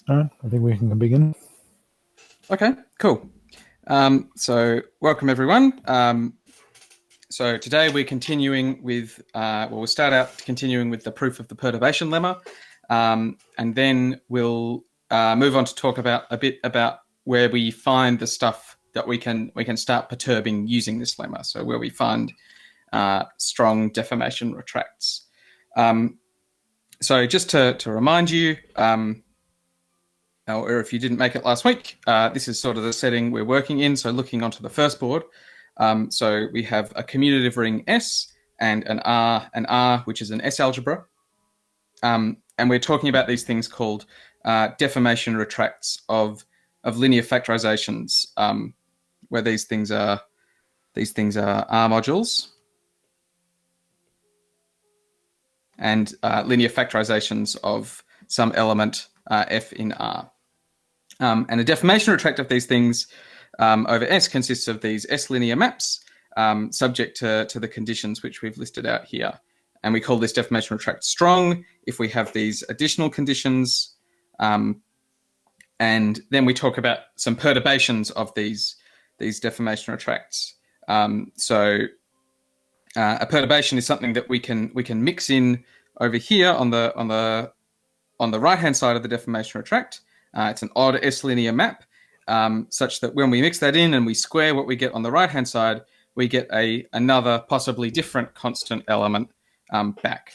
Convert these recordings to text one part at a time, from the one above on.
All right, I think we can begin. Okay, cool. So welcome everyone. So today we're continuing with, we'll start out continuing with the proof of the perturbation lemma, and then we'll move on to talk about a bit about where we find the stuff that we can start perturbing using this lemma. So where we find strong deformation retracts. So just to remind you, or if you didn't make it last week, this is sort of the setting we're working in. So looking onto the first board, so we have a commutative ring S and an R, which is an S algebra. And we're talking about these things called deformation retracts of linear factorisations, where these things are R modules and linear factorisations of some element F in R. And a deformation retract of these things over S consists of these S linear maps subject to the conditions which we've listed out here. And we call this deformation retract strong if we have these additional conditions. And then we talk about some perturbations of these deformation retracts. So a perturbation is something that we can mix in over here on the right hand side of the deformation retract. It's an odd S linear map, such that when we mix that in and we square what we get on the right hand side, we get another possibly different constant element back.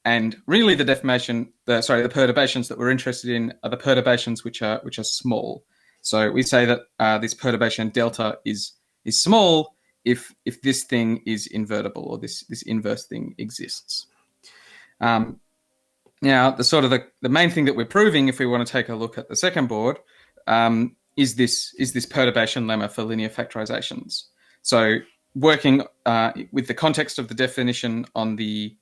And really the perturbations that we're interested in are the perturbations which are small. So we say that this perturbation delta is small if this thing is invertible, or this inverse thing exists. Now, the main thing that we're proving, if we want to take a look at the second board, is this perturbation lemma for linear factorizations. So working with the context of the definition on the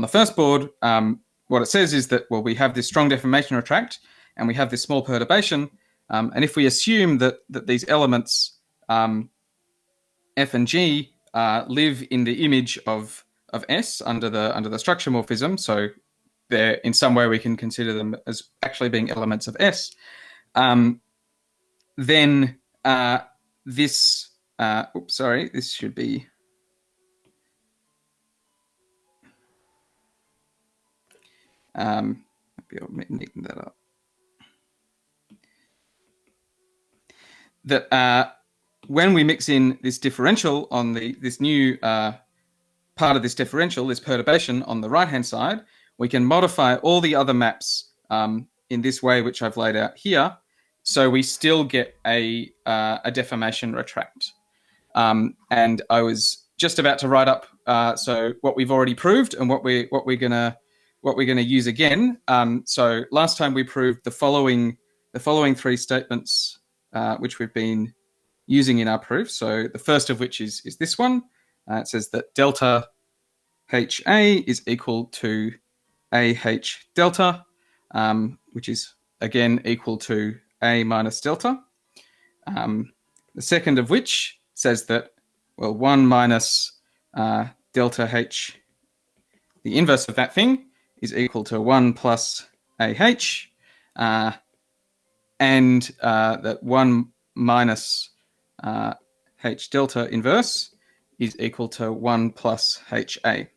first board, what it says is that, well, we have this strong deformation retract and we have this small perturbation, and if we assume that these elements F and G live in the image of S under the structure morphism, so they're in some way we can consider them as actually being elements of S, then this should be maybe I'll neaten that up. That when we mix in this differential on this new part of this differential, this perturbation on the right-hand side, we can modify all the other maps in this way, which I've laid out here, so we still get a deformation retract. And I was just about to write up so what we've already proved and what we're gonna use again. So last time we proved the following three statements which we've been using in our proof. So the first of which is this one. It says that delta HA is equal to AH delta, which is again equal to A minus delta. The second of which says that, well, 1 minus delta H, the inverse of that thing, is equal to 1 plus AH, and that 1 minus H delta inverse is equal to 1 plus HA.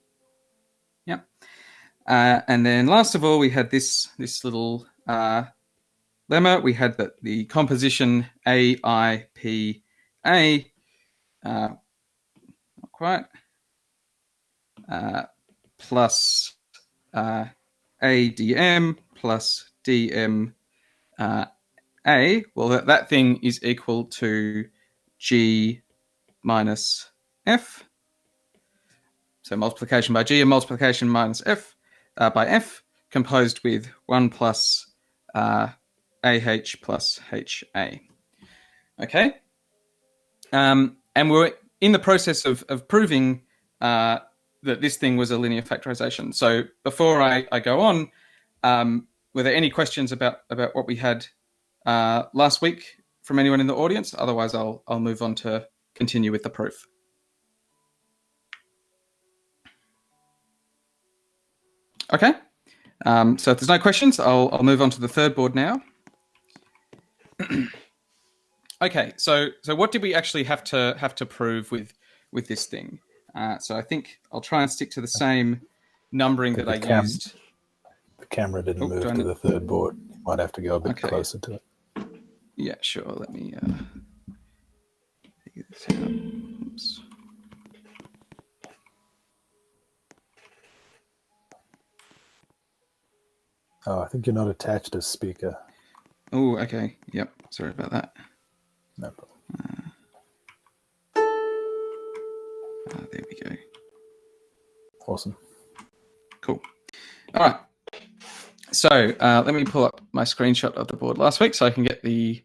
Yeah. And then last of all, we had this little lemma. We had that the composition AIPA, not quite, plus ADM plus DM A, well, that thing is equal to G minus F. So multiplication by G and multiplication minus F by F, composed with 1 plus AH plus HA. Okay. And we're in the process of proving that this thing was a linear factorization. So before I go on, were there any questions about what we had last week from anyone in the audience? Otherwise, I'll move on to continue with the proof. Okay. So if there's no questions, I'll move on to the third board now. Okay, so what did we actually have to prove with this thing? So I think I'll try and stick to the same numbering that I used. The camera didn't move to the third board. You might have to go a bit closer to it. Yeah, sure. Let me figure this out. Oops. Oh, I think you're not attached as speaker. Oh, okay. Yep. Sorry about that. No problem. There we go. Awesome. Cool. All right. So let me pull up my screenshot of the board last week so I can get the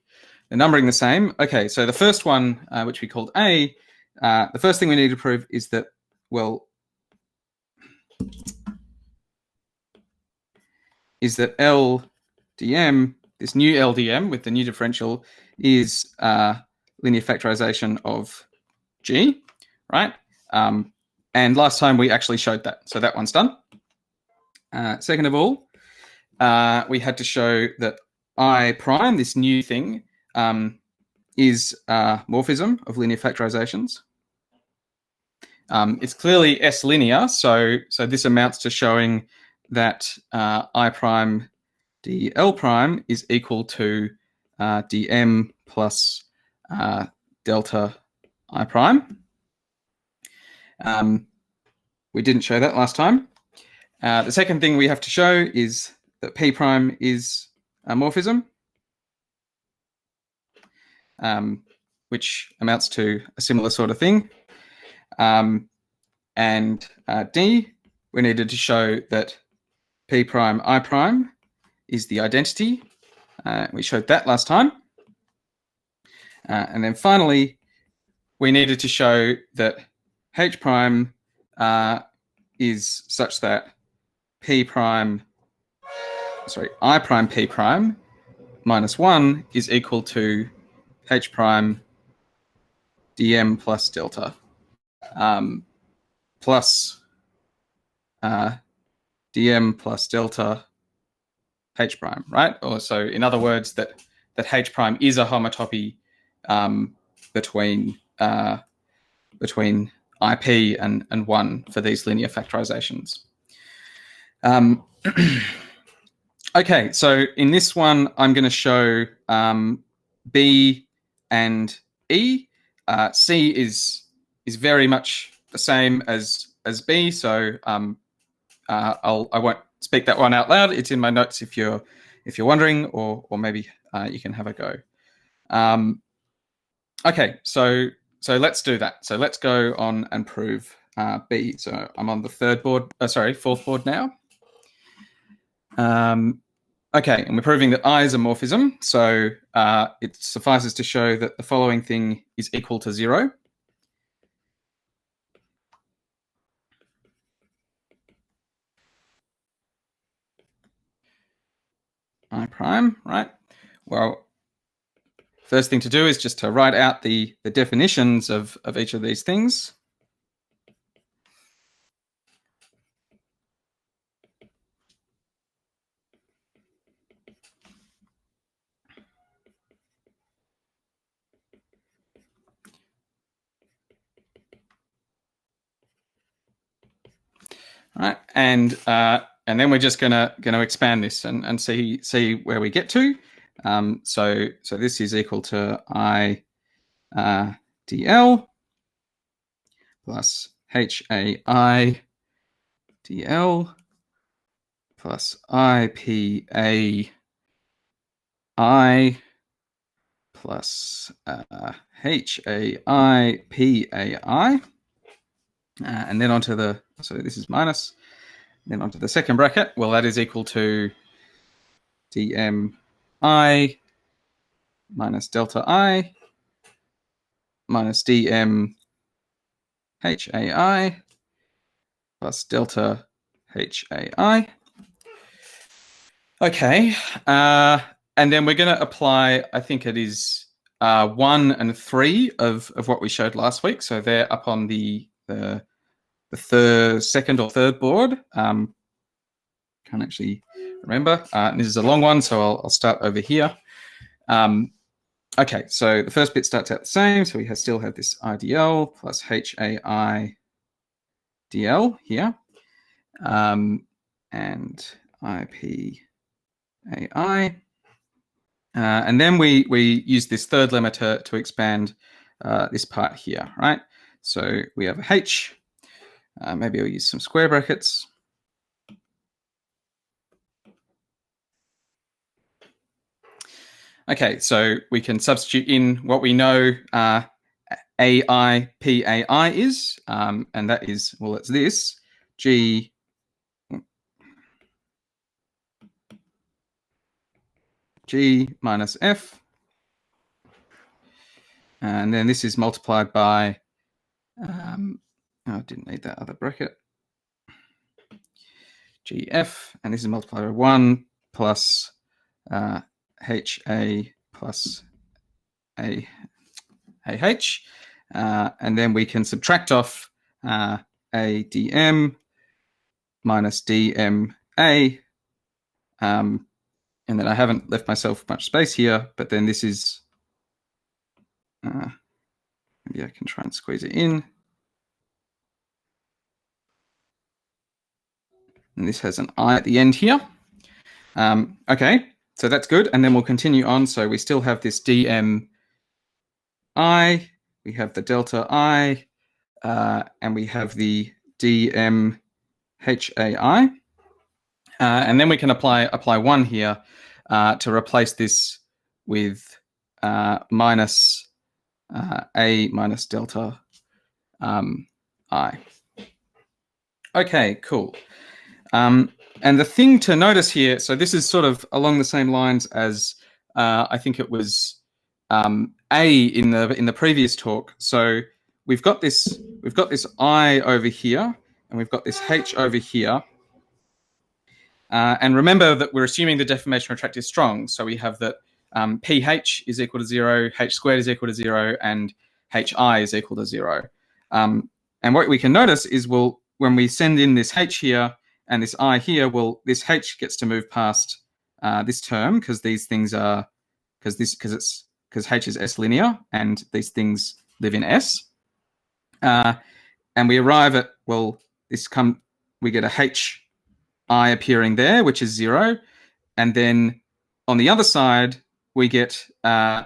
numbering the same. Okay, so the first one, which we called A, the first thing we need to prove is that, well, is that LDM, this new LDM with the new differential, is linear factorization of G, right? And last time we actually showed that, so that one's done. Second of all, we had to show that I prime, this new thing, is morphism of linear factorizations. It's clearly S linear, so this amounts to showing that I prime dl prime is equal to dm plus delta I prime. We didn't show that last time. The second thing we have to show is that P prime is a morphism, which amounts to a similar sort of thing. And D, we needed to show that P prime I prime is the identity. We showed that last time. And then finally, we needed to show that H prime is such that I prime P prime minus 1 is equal to H prime dm plus delta plus dm plus delta H prime, right? Or so in other words, that H prime is a homotopy between IP and 1 for these linear factorizations. Okay, so in this one, I'm going to show B and E. C is very much the same as B, so I won't speak that one out loud. It's in my notes if you're wondering, or maybe you can have a go. Okay, so let's do that. So let's go on and prove B. So I'm on the fourth board now. Okay, and we're proving that I is a morphism. So it suffices to show that the following thing is equal to 0. I prime, right? Well, first thing to do is just to write out the definitions of each of these things. All right, and then we're just gonna expand this and see where we get to. So this is equal to I dl plus HAI dl plus IPA I plus HAI PAI. And then onto so this is minus, then onto the second bracket. Well, that is equal to dm I minus delta I minus dm HAI plus delta HAI. Okay, and then we're going to apply, I think it is 1 and 3 of what we showed last week. So they're up on the second or third board. Can't actually remember. This is a long one, so I'll start over here. Okay, so the first bit starts out the same. So we still have this IDL plus HAI DL here, and IPAI. And then we use this third lemma to expand this part here, right? So we have a H. Maybe I'll use some square brackets. Okay, so we can substitute in what we know AIPAI is, and that is, well, it's this, G minus F, and then this is multiplied by, I didn't need that other bracket, GF, and this is multiplied by 1 plus HA plus AH, and then we can subtract off ADM minus DMA, and then I haven't left myself much space here, but then this is, maybe I can try and squeeze it in. And this has an I at the end here. Okay, so that's good. And then we'll continue on. So we still have this DMI, we have the delta I, and we have the DMHAI. And then we can apply 1 here to replace this with minus A minus delta I. Okay, cool. And the thing to notice here, so this is sort of along the same lines as I think it was A in the previous talk. So we've got this I over here, and we've got this H over here. And remember that we're assuming the deformation retract is strong. So we have that pH is equal to 0, H squared is equal to 0, and HI is equal to 0. And what we can notice is, well, when we send in this H here and this I here, well, this H gets to move past this term, because these things are, because H is S linear and these things live in S. And we arrive at, well, we get a H I appearing there, which is 0, and then on the other side we get a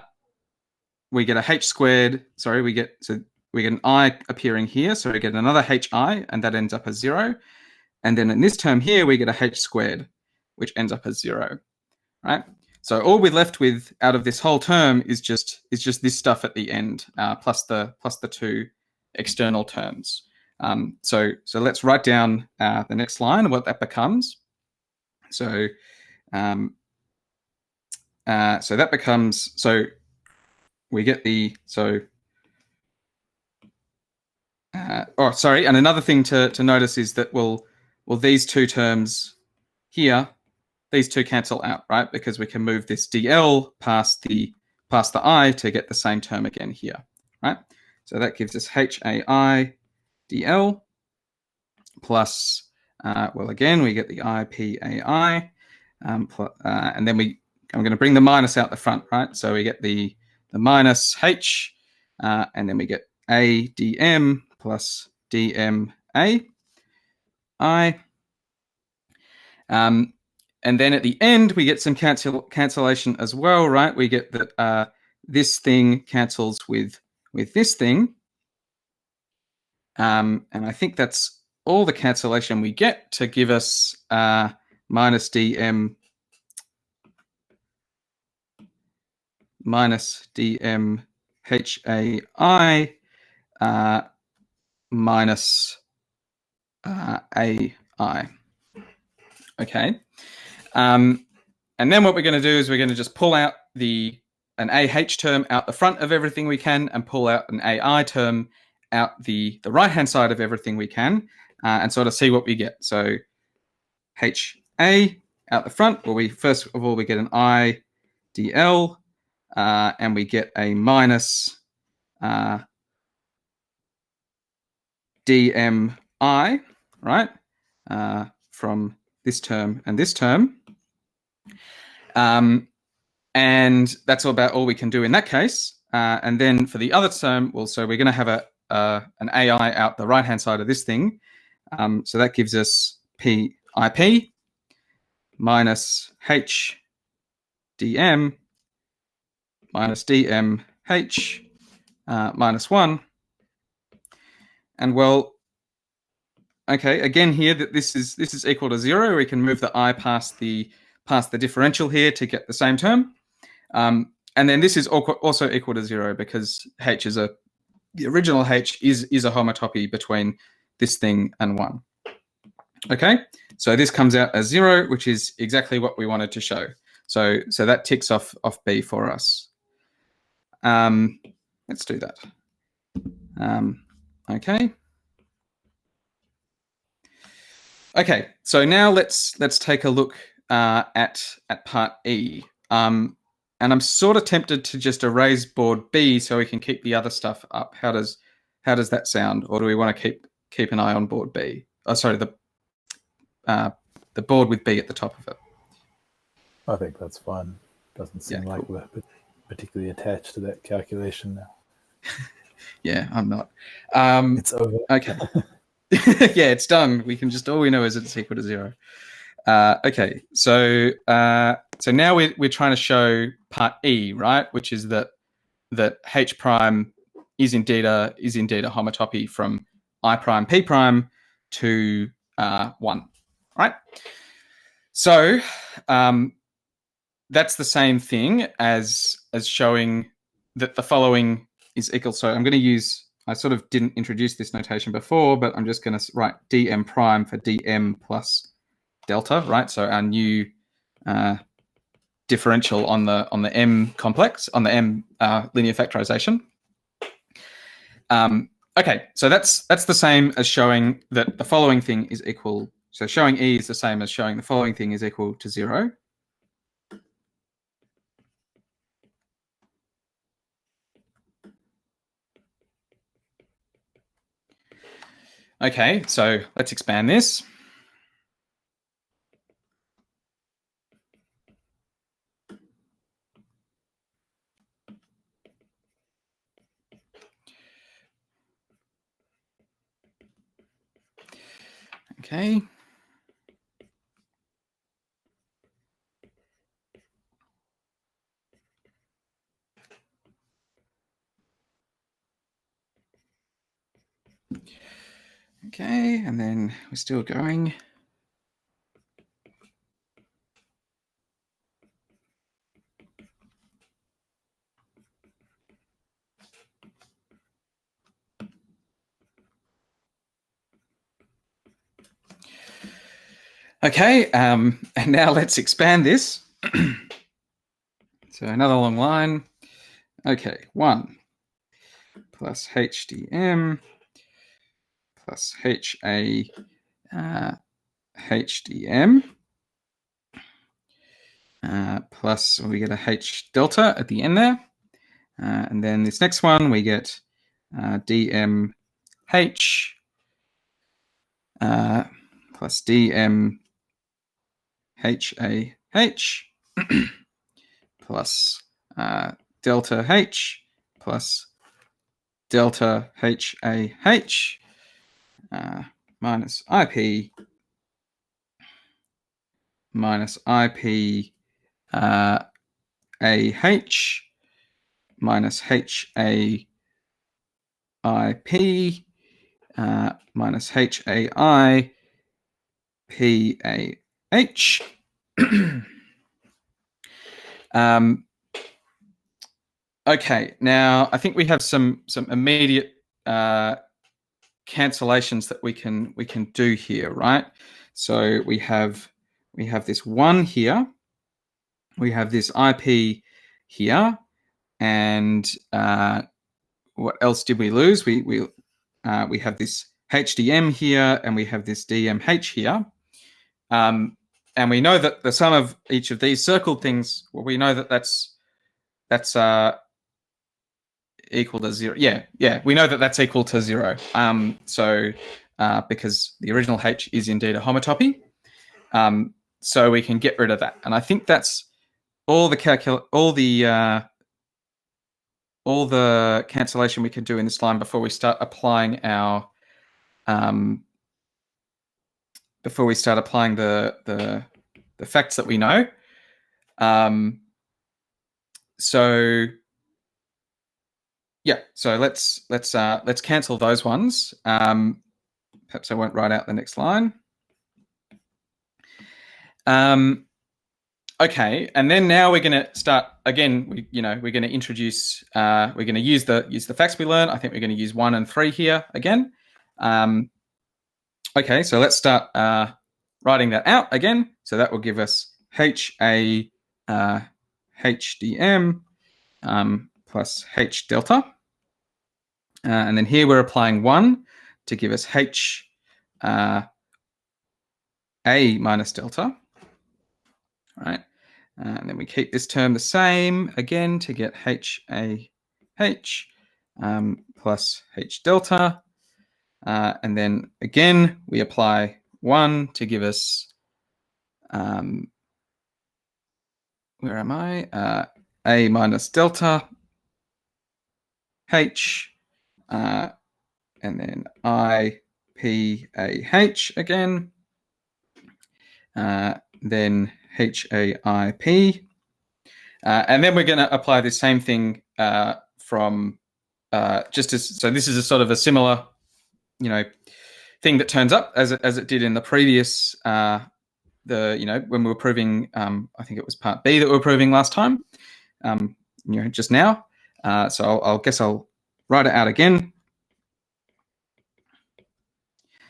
H squared. Sorry, we get an I appearing here, so we get another HI, and that ends up as 0. And then in this term here we get a H squared, which ends up as 0, right? So all we're left with out of this whole term is just this stuff at the end, plus the 2 external terms. So let's write down the next line and what that becomes. So so that becomes, so we get the, and another thing to notice is that, well, these 2 terms here, these 2 cancel out, right? Because we can move this DL past the I to get the same term again here, right? So that gives us HAI DL plus, well, again, we get the IPAI, and then I'm going to bring the minus out the front, right? So we get the minus H, and then we get ADM plus DMA. And then at the end, we get some cancellation as well, right? We get that this thing cancels with this thing. And I think that's all the cancellation we get to give us minus DM minus DM HAI minus AI. Okay. And then what we're going to do is we're going to just pull out an AH term out the front of everything we can, and pull out an AI term out the right-hand side of everything we can, and sort of see what we get. So HA out the front, well, first of all, we get an IDL, and we get a minus DMI, right, from this term and this term. And And that's about all we can do in that case. And then for the other term, well, so we're going to have an AI out the right-hand side of this thing. So that gives us PIP minus H dm minus dmH minus 1. And well, okay, again here that this is equal to 0. We can move the I past the differential here to get the same term. And then this is also equal to 0 because H is the original H is a homotopy between this thing and 1. Okay, so this comes out as 0, which is exactly what we wanted to show. So that ticks off B for us. Let's do that. Okay. Okay, so now let's take a look at part E. And I'm sort of tempted to just erase board B so we can keep the other stuff up. How does that sound? Or do we want to keep an eye on board B? Oh, sorry, the board with B at the top of it. I think that's fine. Doesn't seem like we're particularly attached to that calculation now. Yeah, I'm not. It's over. Okay. Yeah, it's done. We can just, all we know is it's equal to 0. Okay, so now we're trying to show part E, right? Which is that H prime is indeed a homotopy from I prime P prime to 1, right? So that's the same thing as showing that the following is equal. So I'm going to use, I sort of didn't introduce this notation before, but I'm just going to write dm prime for dm plus delta, right? So our new differential on the M complex, on the M linear factorization. Okay, so that's the same as showing that the following thing is equal. So showing E is the same as showing the following thing is equal to 0. Okay, so let's expand this. Okay. Okay, and then we're still going. Okay, and now let's expand this. So another long line. Okay, 1 plus HDM plus HA HDM plus we get a H delta at the end there. And then this next one we get DMH plus DMHAH plus delta H plus delta HAH minus IP minus IP AH minus HAIP minus HAI PAH. Okay, now I think we have some immediate cancellations that we can do here, right? So we have this 1 here, we have this IP here, and what else did we lose? We have this HDM here, and we have this DMH here. And we know that the sum of each of these circled things, well, we know that that's equal to 0. Yeah, we know that that's equal to 0. So because the original H is indeed a homotopy, so we can get rid of that. And I think that's all the cancellation we can do in this line before we start applying our the facts that we know. So yeah, so let's cancel those ones. Perhaps I won't write out the next line. Okay, and then now we're going to start again. We're going to introduce. We're going to use the facts we learned. I think we're going to use 1 and 3 here again. Okay, so let's start writing that out again. So that will give us HA HDM plus H delta. And then here we're applying 1 to give us H A minus delta. All right. And then we keep this term the same again to get HAH plus H delta. And then again, we apply 1 to give us, where am I? A minus delta H, and then IPAH again, then HAIP. And then we're going to apply the same thing from so this is a sort of a similar, thing that turns up as it did in the previous when we were proving, I think it was part B that we were proving last time, just now. So I'll guess I'll write it out again.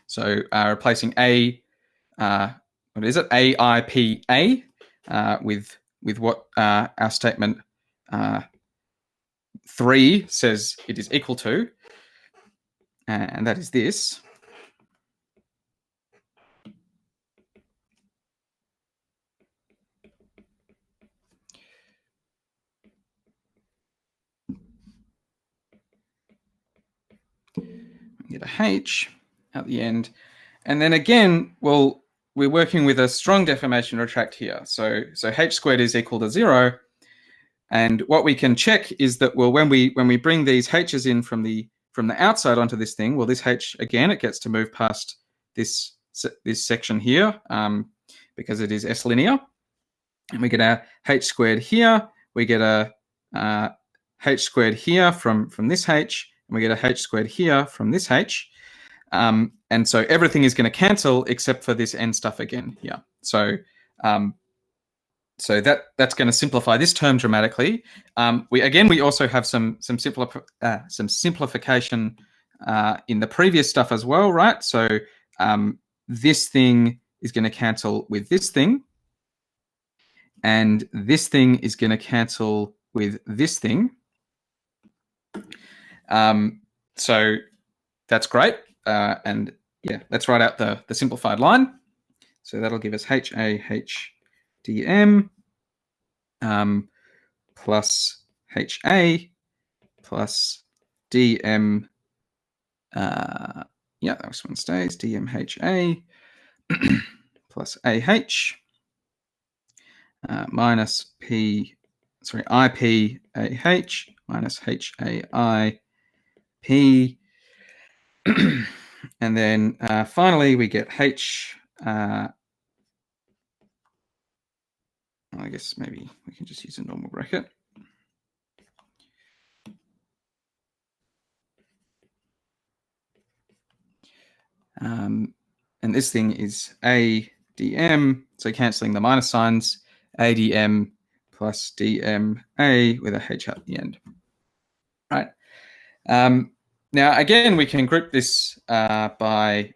So replacing A, what is it? AIPA with what our statement 3 says it is equal to, and that is this. Get a H at the end, and then again, we're working with a strong deformation retract here. So H squared is equal to 0, and what we can check is that, well, when we bring these H's in from the outside onto this thing, well, this H again, it gets to move past this section here because it is S linear, and we get a H squared here. We get a H squared here from this H. And we get a H squared here from this H. And so everything is going to cancel except for this N stuff again here. So so that's going to simplify this term dramatically. We also have some simplification in the previous stuff as well, right? So this thing is going to cancel with this thing, and this thing is going to cancel with this thing. So that's great. And yeah, let's write out the simplified line. So that'll give us HAHDM plus HA plus DM. Yeah, this one stays. DMHA plus AH minus IPAH minus HAI P, and then finally we get H. I guess maybe we can just use a normal bracket. And this thing is ADM, so cancelling the minus signs, ADM plus DMA with a H at the end. Right. Now again, we can group this by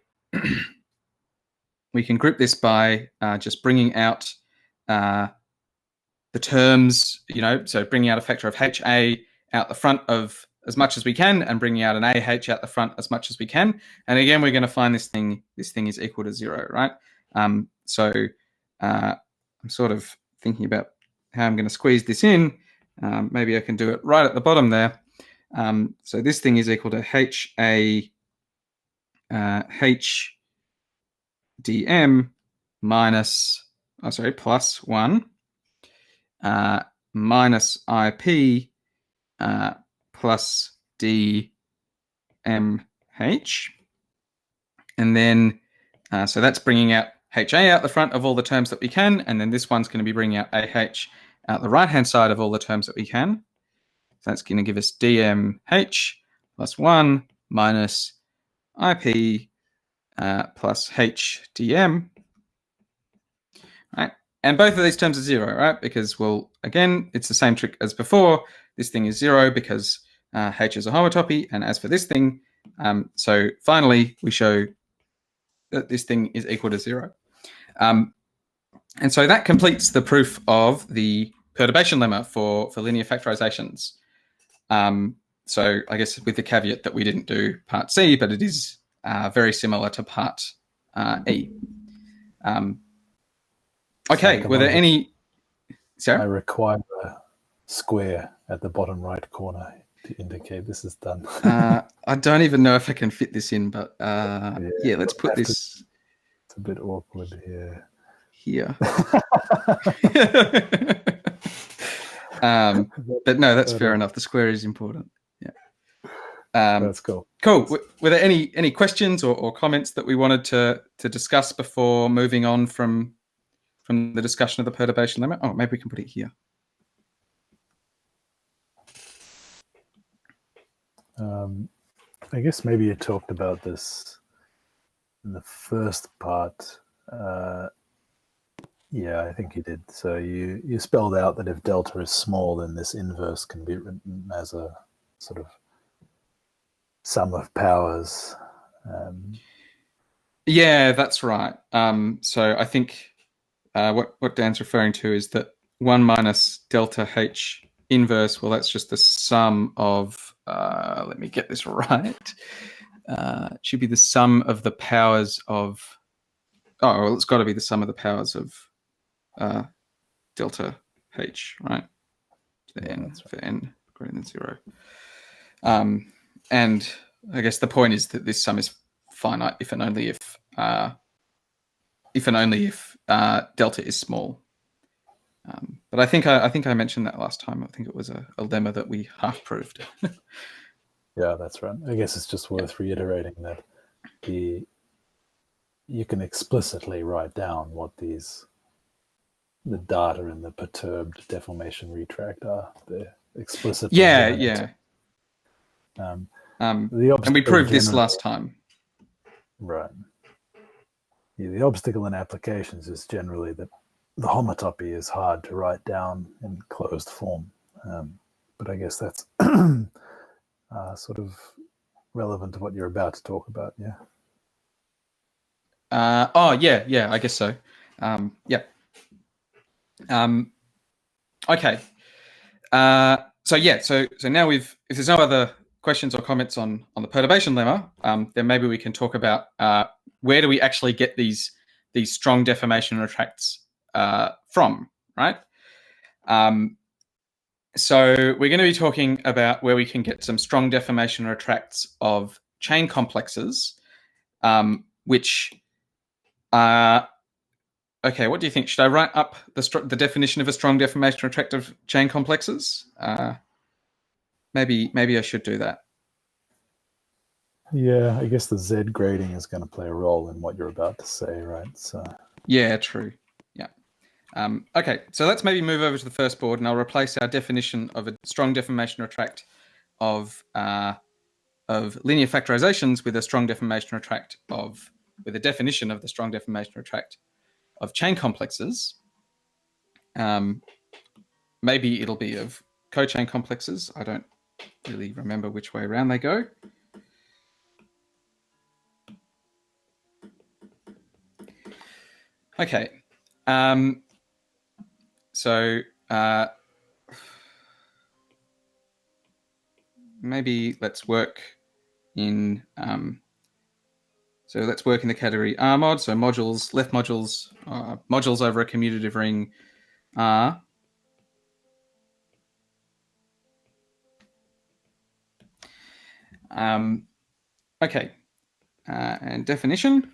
just bringing out the terms, so bringing out a factor of HA out the front of as much as we can, and bringing out an AH out the front as much as we can. And again, we're going to find this thing is equal to 0, right? So I'm sort of thinking about how I'm going to squeeze this in. Maybe I can do it right at the bottom there. So this thing is equal to HA HDM minus, plus 1 minus IP plus DMH. And then, so that's bringing out HA out the front of all the terms that we can. And then this one's going to be bringing out AH out the right-hand side of all the terms that we can. So that's going to give us DMH plus 1 minus IP plus HDM. Right? And both of these terms are 0, right? Because, well, again, it's the same trick as before. This thing is 0 because H is a homotopy. And as for this thing, so finally, we show that this thing is equal to 0. And so that completes the proof of the perturbation lemma for linear factorizations. So I guess with the caveat that we didn't do part C, but it is very similar to part E. Okay, were there any... Sorry? I require a square at the bottom right corner to indicate this is done. I don't even know if I can fit this in, but yeah, let's put this... It's a bit awkward here. Here. But no, that's fair enough. The square is important. Yeah. That's cool. Cool. Were there any questions or comments that we wanted to discuss before moving on from the discussion of the perturbation lemma? Oh, maybe we can put it here. I guess maybe you talked about this in the first part. Yeah, I think you did. So you spelled out that if delta is small, then this inverse can be written as a sort of sum of powers. Yeah, that's right. So I think what Dan's referring to is that 1 minus delta H inverse, well, that's just the sum of, let me get this right. It should be the sum of the powers of, oh, well, it's got to be the sum of the powers of delta H, right? For n greater than 0. And I guess the point is that this sum is finite if and only if delta is small. But I think I mentioned that last time. I think it was a lemma that we half proved. Yeah, that's right. I guess it's just worth reiterating that you can explicitly write down what the data in the perturbed deformation retract are. They're explicitly. Yeah. And we proved this last time. Right. Yeah, the obstacle in applications is generally that the homotopy is hard to write down in closed form. But I guess that's sort of relevant to what you're about to talk about, yeah? Yeah, I guess so. Yeah. Okay. So now if there's no other questions or comments on the perturbation lemma, then maybe we can talk about where do we actually get these strong deformation retracts from, right? So we're going to be talking about where we can get some strong deformation retracts of chain complexes, which okay, what do you think? Should I write up the definition of a strong deformation retract of chain complexes? Maybe I should do that. Yeah, I guess the Z grading is going to play a role in what you're about to say, right? So yeah, true. Yeah. Okay, so let's maybe move over to the first board, and I'll replace our definition of a strong deformation retract of linear factorizations with a strong deformation retract with a definition of the strong deformation retract of chain complexes. Maybe it'll be of cochain complexes. I don't really remember which way around they go. Okay. So maybe let's work in the category R mod. So modules, left modules, modules over a commutative ring R. Okay, and definition.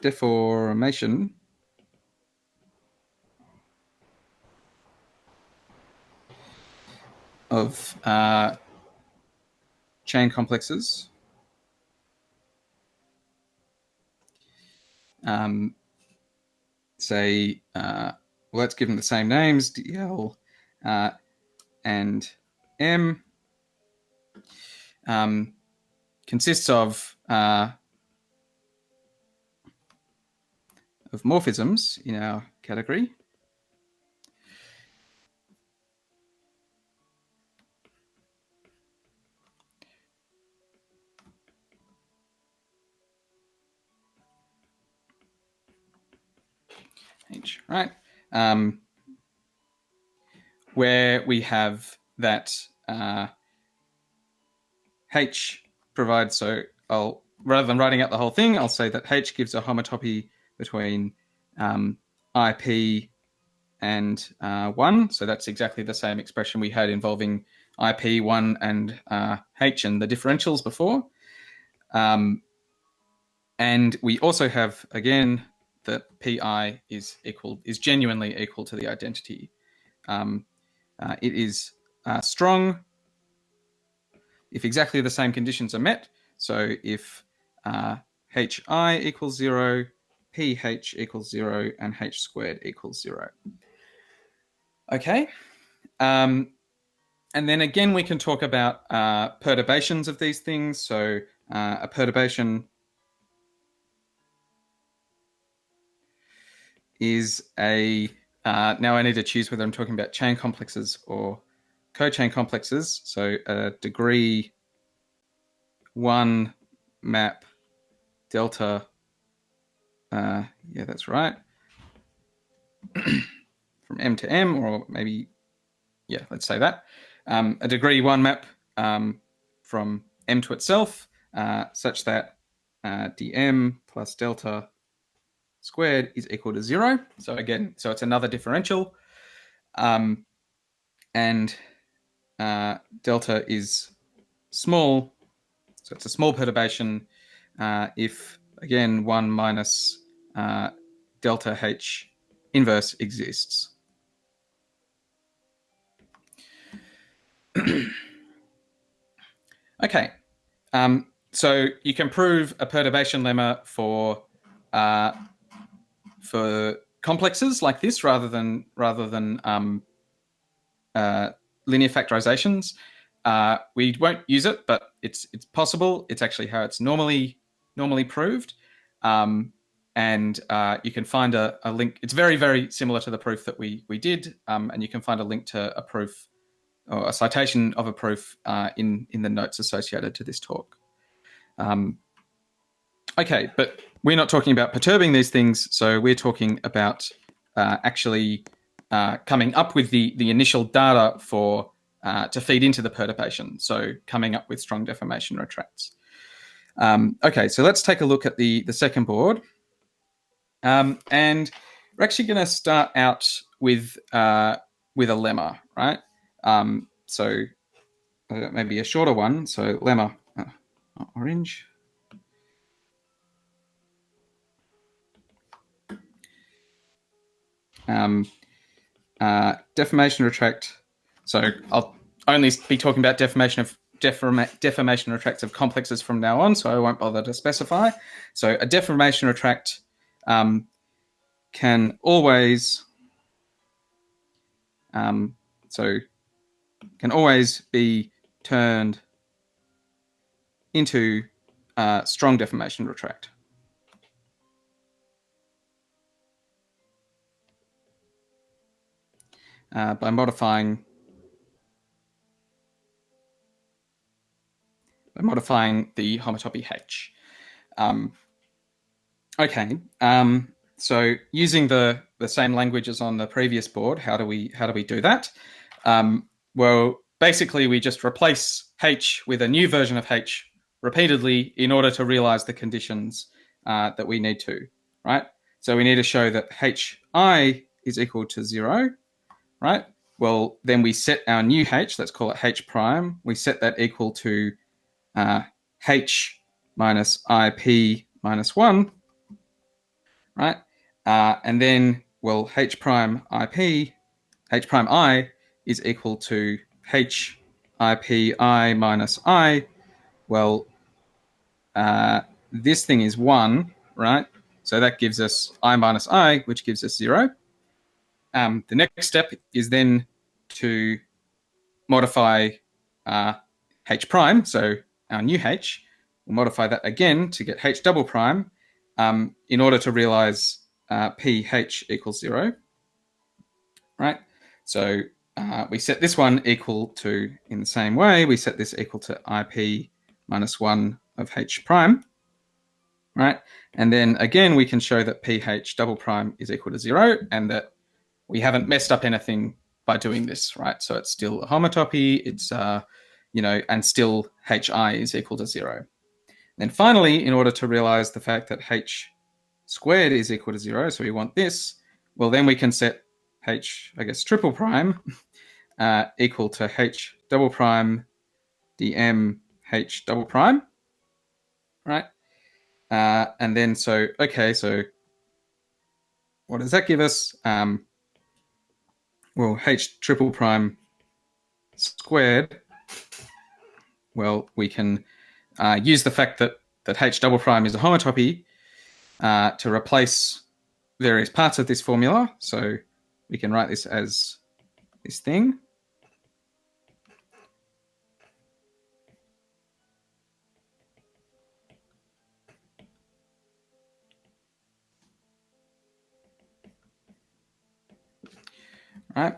deformation of chain complexes say, well, let's give them the same names, DL and M, consists of morphisms in our category. H, right? Where we have that H provides, so I'll, rather than writing out the whole thing, I'll say that H gives a homotopy between IP and 1. So that's exactly the same expression we had involving IP 1 and H and the differentials before. And we also have, again, that PI is genuinely equal to the identity. It is strong if exactly the same conditions are met. So if HI equals 0, PH equals 0, and H squared equals 0. Okay. And then again, we can talk about perturbations of these things. So a perturbation is a, now I need to choose whether I'm talking about chain complexes or cochain complexes. So a degree 1 map delta, yeah, that's right, from M to M, or maybe, yeah, let's say that. A degree 1 map from M to itself, such that dm plus delta squared is equal to 0. So again, so it's another differential. And delta is small, so it's a small perturbation if, again, 1 minus delta H inverse exists. Okay, so you can prove a perturbation lemma for complexes like this rather than linear factorizations. We won't use it, but it's possible. It's actually how it's normally proved. And you can find a link. It's very, very similar to the proof that we did, and you can find a link to a proof or a citation of a proof in the notes associated to this talk. Okay, but we're not talking about perturbing these things, so we're talking about actually coming up with the initial data for to feed into the perturbation. So coming up with strong deformation retracts. Okay, so let's take a look at the second board. And we're actually going to start out with a lemma, right? So maybe a shorter one. So lemma, orange. Deformation retract. So I'll only be talking about deformation retracts of complexes from now on, so I won't bother to specify. So a deformation retract can always be turned into strong deformation retract. By modifying the homotopy H. Okay, so using the same language as on the previous board, how do we do that? Well, basically we just replace H with a new version of H repeatedly in order to realize the conditions that we need to, right? So we need to show that HI is equal to 0, right? Well, then we set our new H, let's call it H prime. We set that equal to H minus IP minus 1. right? And then, well, h prime I is equal to h I minus I. Well, this thing is 1, right? So that gives us I minus I, which gives us 0. The next step is then to modify h prime, so our new h. We'll modify that again to get h double prime in order to realize ph equals 0, right? So we set this one equal to, in the same way, we set this equal to ip minus 1 of h prime, right? And then again, we can show that ph double prime is equal to 0 and that we haven't messed up anything by doing this, right? So it's still a homotopy, it's, and still hi is equal to 0. Then finally, in order to realize the fact that h squared is equal to 0, so we want this, well, then we can set h, I guess, triple prime equal to h double prime dm h double prime, right? And then so what does that give us? Well, h triple prime squared, well, we can use the fact that h double prime is a homotopy to replace various parts of this formula. So we can write this as this thing. Right.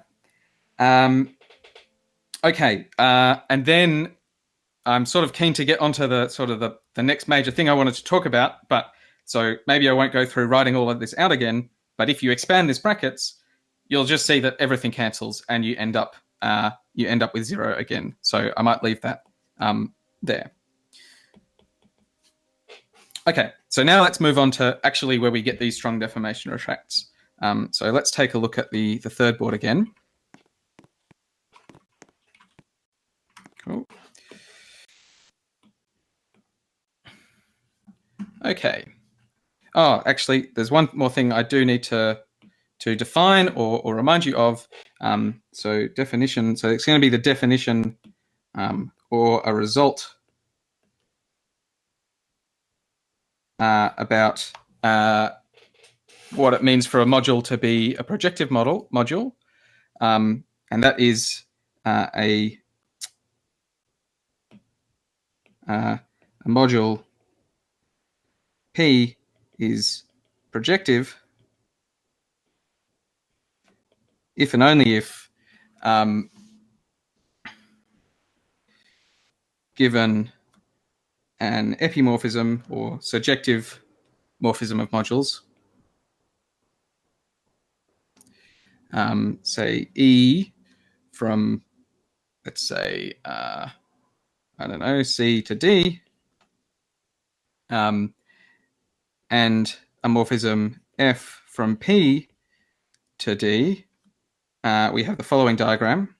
Okay. And then I'm sort of keen to get onto the next major thing I wanted to talk about. But so maybe I won't go through writing all of this out again. But if you expand these brackets, you'll just see that everything cancels and you end up with 0 again. So I might leave that there. Okay, so now let's move on to actually where we get these strong deformation retracts. So let's take a look at the third board again. Cool. Okay. Oh, actually, there's one more thing I do need to define or remind you of. So definition. So it's going to be the definition or a result about what it means for a module to be a projective module, and that is a module P is projective if and only if given an epimorphism or surjective morphism of modules, say E from, let's say, I don't know, C to D, and a morphism F from P to D, we have the following diagram.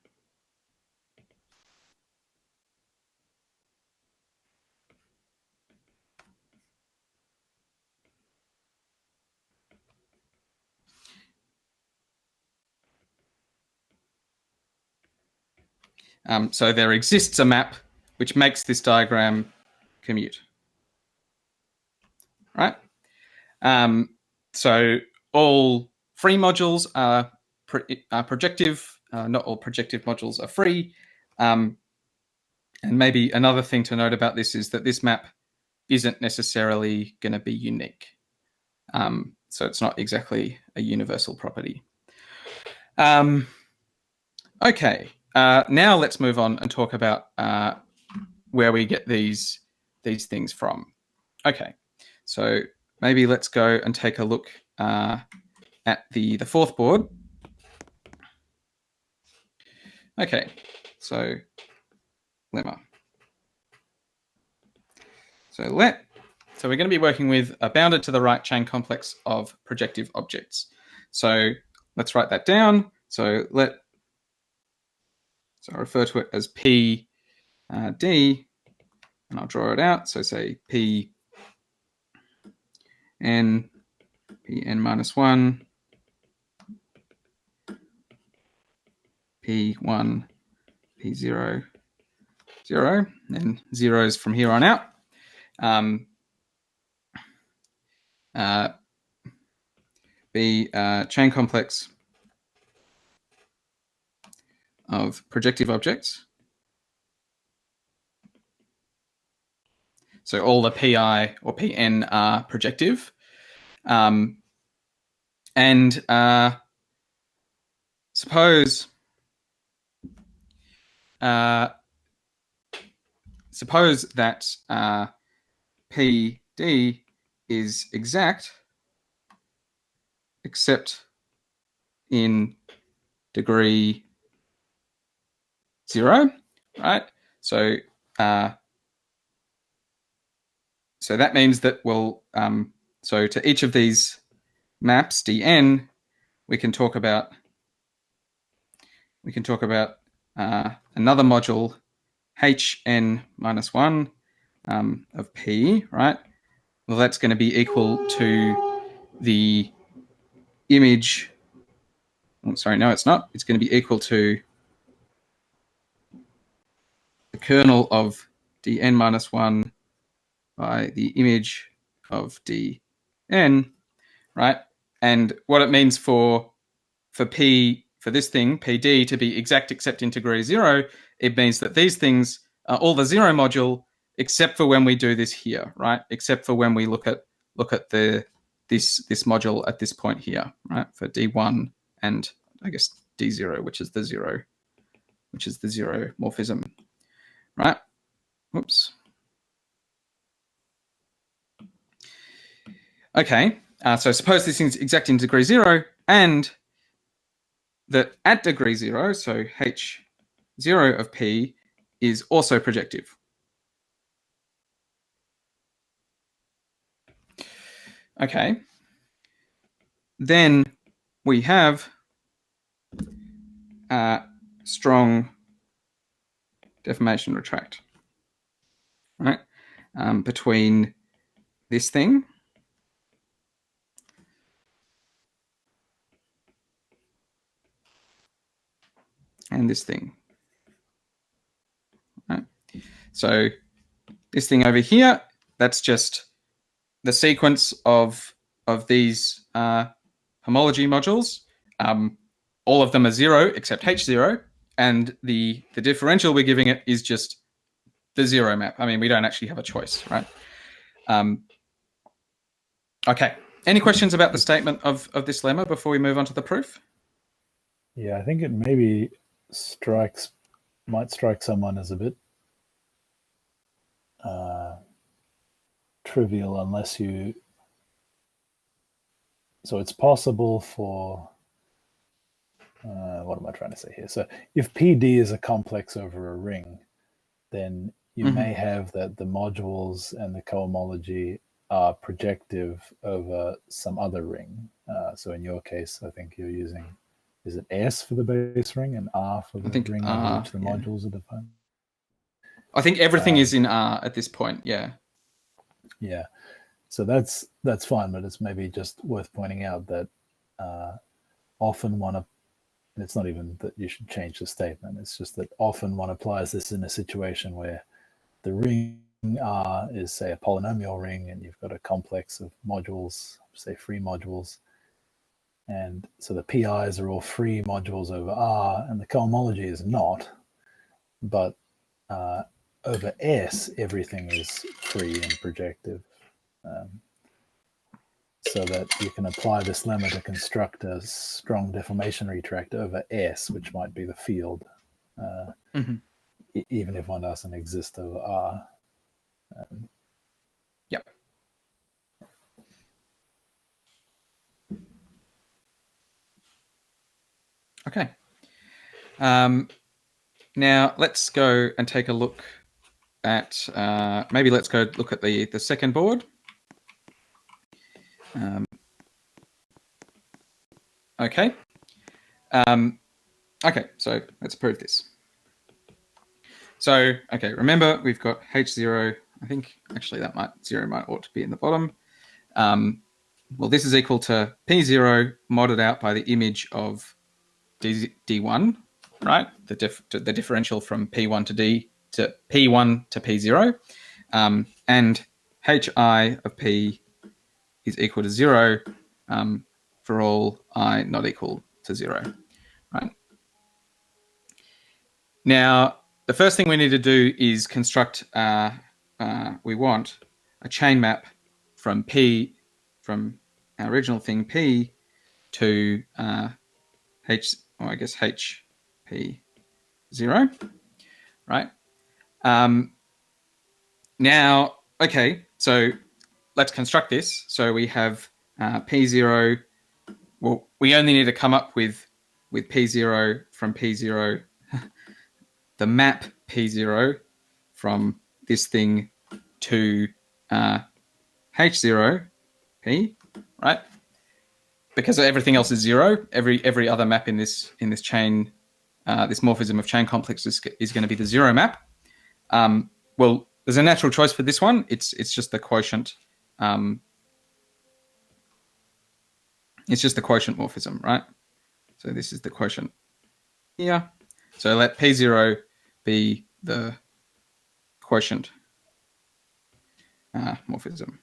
So there exists a map which makes this diagram commute, right? So all free modules are projective. Not all projective modules are free. And maybe another thing to note about this is that this map isn't necessarily going to be unique. So it's not exactly a universal property. Okay, now let's move on and talk about where we get these things from. Okay, so maybe let's go and take a look at the fourth board. Okay, so Lemma. So we're going to be working with a bounded to the right chain complex of projective objects. So let's write that down. So I refer to it as P D, and I'll draw it out. So say P N Pn minus 1, P1, P0, 0, and zeros from here on out. Be chain complex of projective objects. So all the Pi or Pn are projective. And suppose that PD is exact except in degree 0, right? So so that means that we'll so to each of these maps Dn, we can talk about another module Hn minus 1 of P, right? Well, that's going to be equal to the image. Oh, sorry, no, it's not. It's going to be equal to the kernel of Dn minus 1 by the image of Dn, right? And what it means for P, for this thing, PD, to be exact except in degree 0, it means that these things are all the 0 module except for when we do this here, right? Except for when we look at this module at this point here, right? For D1 and I guess D0, which is the 0 morphism, right? Whoops. Okay, so suppose this thing's exact in degree 0 and that at degree 0, so H0 of P is also projective. Okay. Then we have strong deformation retract, right? Between this thing and this thing. Right? So this thing over here, that's just the sequence of these homology modules. All of them are 0 except H0, and the differential we're giving it is just the 0 map. I mean, we don't actually have a choice, right? Okay. Any questions about the statement of this lemma before we move on to the proof? Yeah, I think it maybe might strike someone as a bit trivial unless you. So it's possible for. What am I trying to say here? So if PD is a complex over a ring, then you may have that the modules and the cohomology are projective over some other ring. So in your case, I think you're using, is it S for the base ring and R for the ring over which the modules are defined? I think everything is in R at this point, yeah. Yeah, so that's fine, but it's maybe just worth pointing out that often it's not even that you should change the statement, it's just that often one applies this in a situation where the ring R is, say, a polynomial ring, and you've got a complex of modules, say free modules, and so the PIs are all free modules over R, and the cohomology is not, but over S, everything is free and projective. So that you can apply this lemma to construct a strong deformation retract over S, which might be the field, even if one doesn't exist over R. Yep. Okay. Now let's go and take a look at, maybe let's go look at the second board. Okay. Okay, so let's prove this. So, okay, remember we've got H0, I think actually 0 might ought to be in the bottom. well, this is equal to P0 modded out by the image of D1, right? The differential from P1 to D to P1 to P0. And HI of P is equal to 0 for all I not equal to 0, right? Now, the first thing we need to do is construct, we want a chain map from P, from our original thing P to H, or I guess HP0, right? Now, okay, so let's construct this. So we have P0, well, we only need to come up with P0 from P0, the map P0 from this thing to H0P, right? Because everything else is 0, every other map in this chain, this morphism of chain complexes is going to be the 0 map. Well, there's a natural choice for this one. It's just the quotient. It's just the quotient morphism, right? So this is the quotient here. So let P0 be the quotient morphism.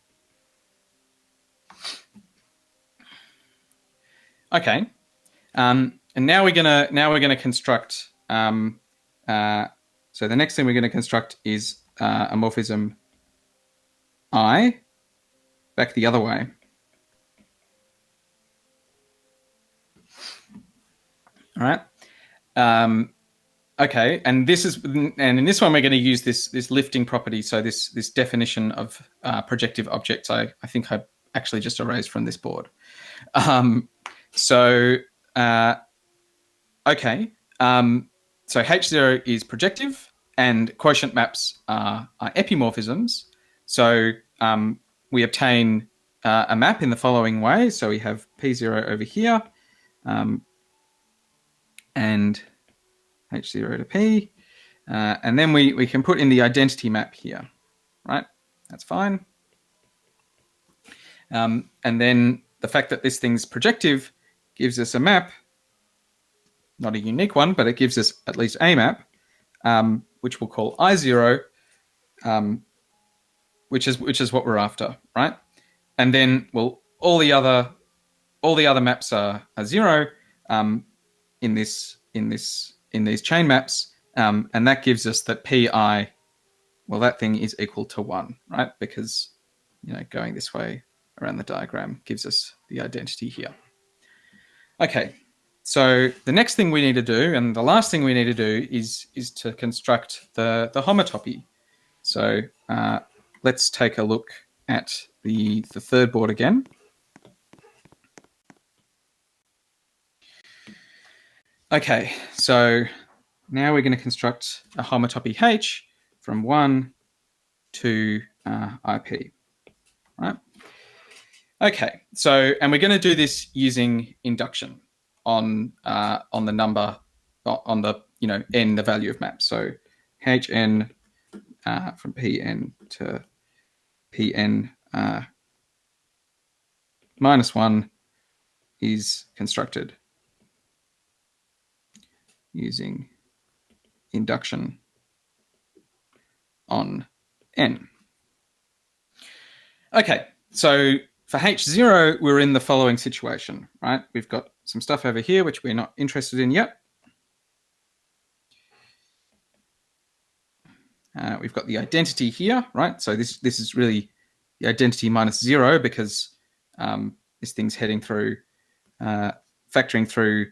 Okay, and now we're gonna construct. So the next thing we're going to construct is a morphism I back the other way. All right. Okay, and in this one we're going to use this lifting property. So this definition of projective objects. I think I actually just erased from this board. So H0 is projective, and quotient maps are epimorphisms. So we obtain a map in the following way. So we have P0 over here, and H0 to P, and then we can put in the identity map here, right? That's fine. And then the fact that this thing's projective gives us a map, not a unique one, but it gives us at least a map, which we'll call I0, which is what we're after, right? And then, well, all the other maps are 0 in these chain maps, and that gives us that Pi, well, that thing is equal to 1, right? Because going this way around the diagram gives us the identity here. Okay, so the next thing we need to do, and the last thing we need to do, is to construct the homotopy. So let's take a look at the third board again. Okay, so now we're going to construct a homotopy H from 1 to IP, right? Okay, so, and we're going to do this using induction on the number, on the n, the value of maps. So Hn from Pn to Pn minus 1 is constructed using induction on n. Okay, so for H0, we're in the following situation, right? We've got some stuff over here which we're not interested in yet. We've got the identity here, right? So this is really the identity minus 0 because this thing's heading through, factoring through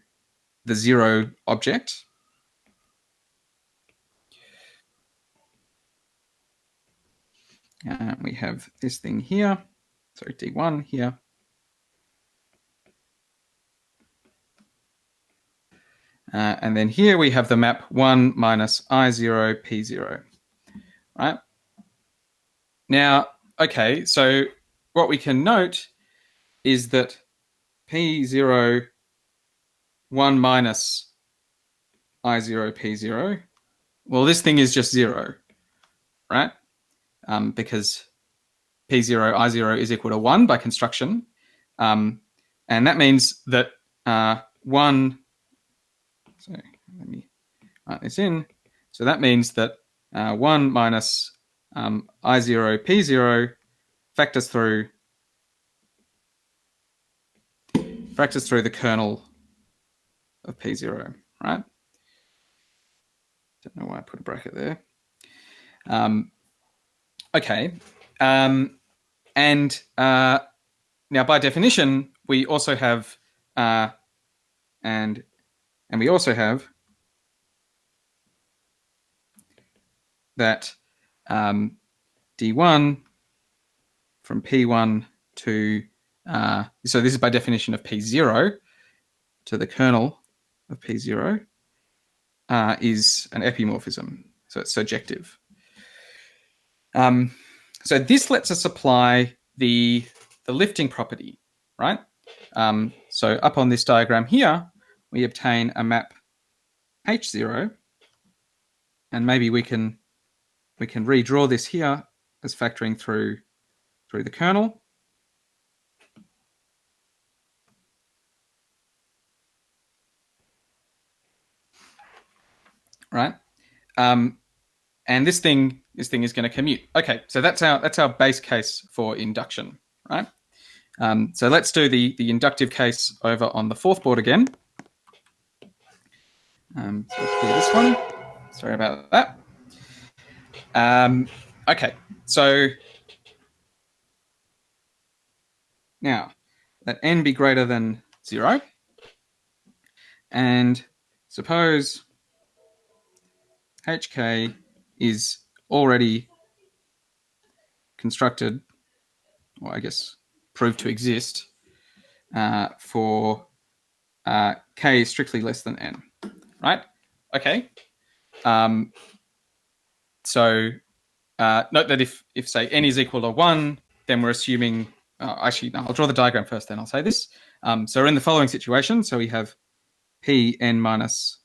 the 0 object. We have this thing here, sorry, D1 here. And then here we have the map 1 minus I0 P0, right? Now, okay, so what we can note is that P0 1 minus I0 P0, well, this thing is just 0, right? Because P0 I0 is equal to 1 by construction. And that means that 1, so let me write this in. So that means that 1 minus I0 P0 factors through the kernel of P0, right? Don't know why I put a bracket there. Okay. And now, by definition, we also have and we also have that D1 from P1 to so this is by definition of P0 to the kernel of P0 is an epimorphism, so it's surjective. So this lets us apply the lifting property, right? So up on this diagram here, we obtain a map H0, and maybe we can redraw this here as factoring through the kernel. Right, and this thing is going to commute. Okay, so that's our base case for induction, right? So let's do the inductive case over on the fourth board again. So let's do this one. Sorry about that. Okay, so now let n be greater than 0, and suppose hk is already constructed, or I guess proved to exist, for k is strictly less than n, right? Okay. So note that if say n is equal to 1, then we're assuming, actually, no, I'll draw the diagram first, then I'll say this. So we're in the following situation. So we have Pn minus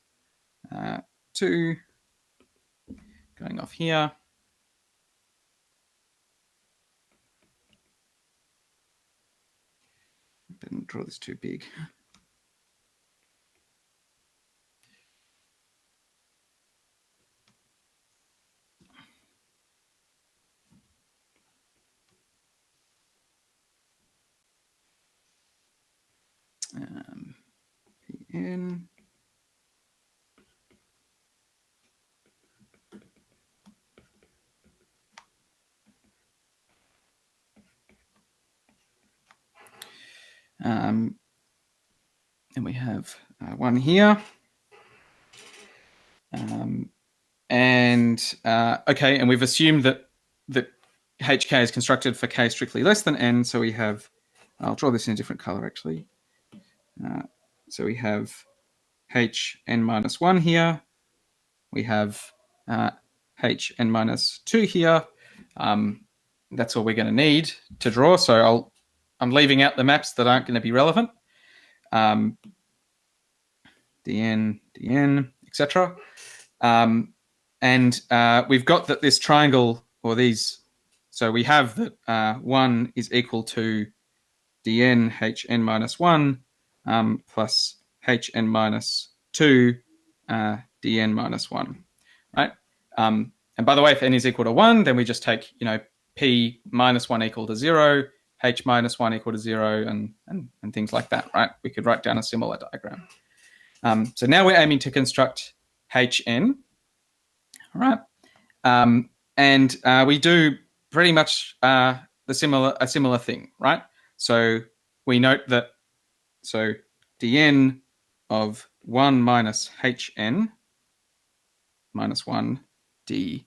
2 going off here. Didn't draw this too big. Pn and we have 1 here. Okay, and we've assumed that hk is constructed for k strictly less than n. So we have, I'll draw this in a different color actually. So we have hn minus 1 here. We have hn minus 2 here. That's all we're going to need to draw. So I'm leaving out the maps that aren't going to be relevant. dn, etc. And we've got that this triangle, or these, so we have that 1 is equal to dn hn minus 1 plus hn minus 2 dn minus 1, right? And by the way, if n is equal to 1, then we just take, p minus 1 equal to 0, h minus 1 equal to 0, and things like that, right? We could write down a similar diagram. So now we're aiming to construct hn, right? And we do pretty much a similar thing, right? So we note that, so dn of 1 minus hn minus 1 dn,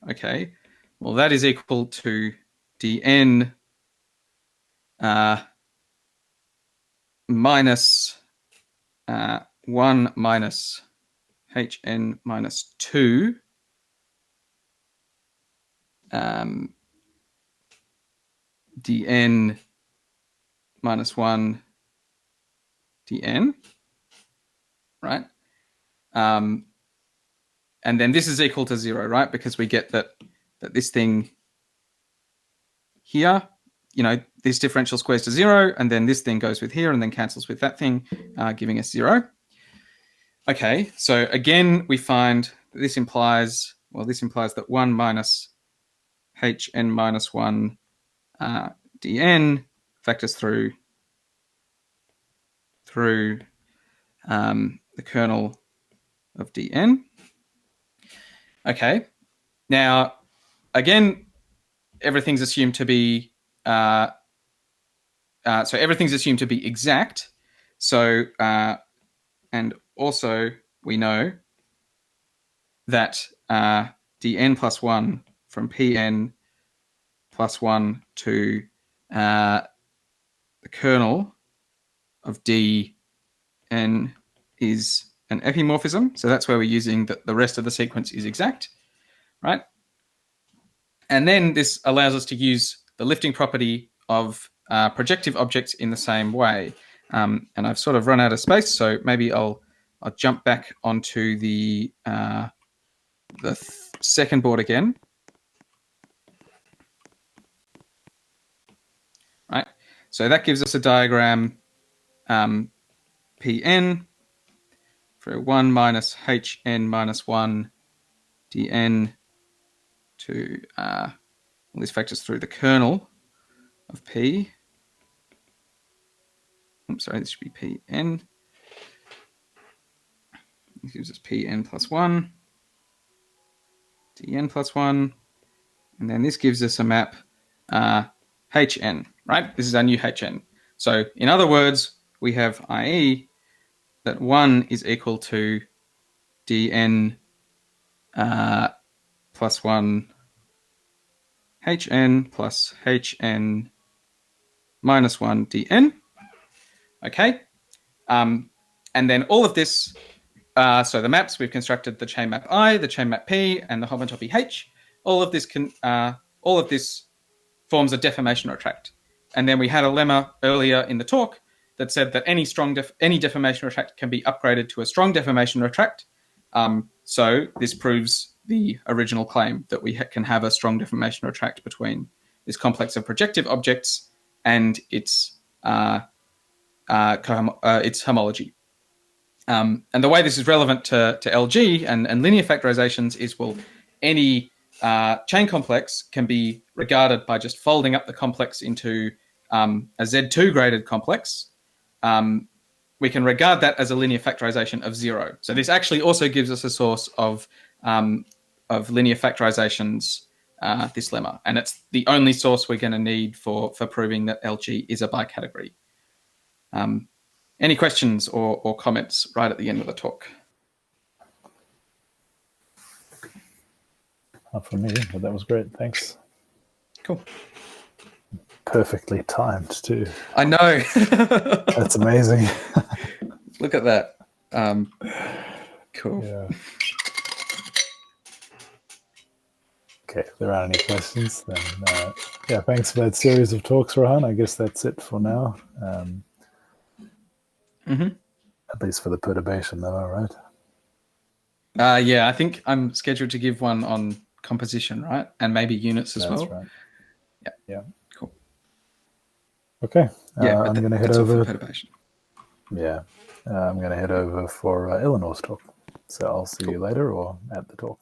okay, well, that is equal to dn minus 1 minus hn minus 2 dn minus 1 dn, right? And then this is equal to 0, right? Because we get that this thing here this differential squares to 0, and then this thing goes with here and then cancels with that thing, giving us 0. Okay, so again, we find this implies that 1 minus hn minus 1 dn factors through the kernel of dn. Okay, now again, everything's assumed to be everything's assumed to be exact. So and also we know that dn plus 1 from pn plus 1 to the kernel of dn is an epimorphism. So that's where we're using the rest of the sequence is exact, right? And then this allows us to use the lifting property of projective objects in the same way. And I've sort of run out of space, so maybe I'll jump back onto the second board again. Right. So that gives us a diagram Pn for 1 minus hn minus 1 dn to all these factors through the kernel of P. I'm sorry, this should be Pn. This gives us Pn plus 1, dn plus 1, and then this gives us a map hn, right? This is our new hn. So in other words, we have IE that 1 is equal to dn plus 1 hn plus hn minus 1 dn. Okay. And then all of this, so the maps, we've constructed the chain map I, the chain map P, and the homotopy H. All of this forms a deformation retract. And then we had a lemma earlier in the talk that said that any deformation retract can be upgraded to a strong deformation retract. So this proves the original claim that we can have a strong deformation retract between this complex of projective objects and its homology. And the way this is relevant to LG and linear factorizations is, well, any chain complex can be regarded by just folding up the complex into a Z2 graded complex. We can regard that as a linear factorization of 0. So this actually also gives us a source of linear factorizations, this lemma. And it's the only source we're going to need for proving that LG is a bicategory. Any questions or comments right at the end of the talk? Not for me, but that was great. Thanks. Cool. Perfectly timed too. I know. That's amazing. Look at that. Cool. Yeah. Okay, if there aren't any questions, then yeah, thanks for that series of talks, Rohan. I guess that's it for now. At least for the perturbation, though, all right? Yeah, I think I'm scheduled to give one on composition, right? And maybe units as well. That's right. Yeah. Cool. Okay. Yeah, I'm going to head over. Perturbation. Yeah. I'm going to head over for Eleanor's talk. So I'll see you later or at the talk.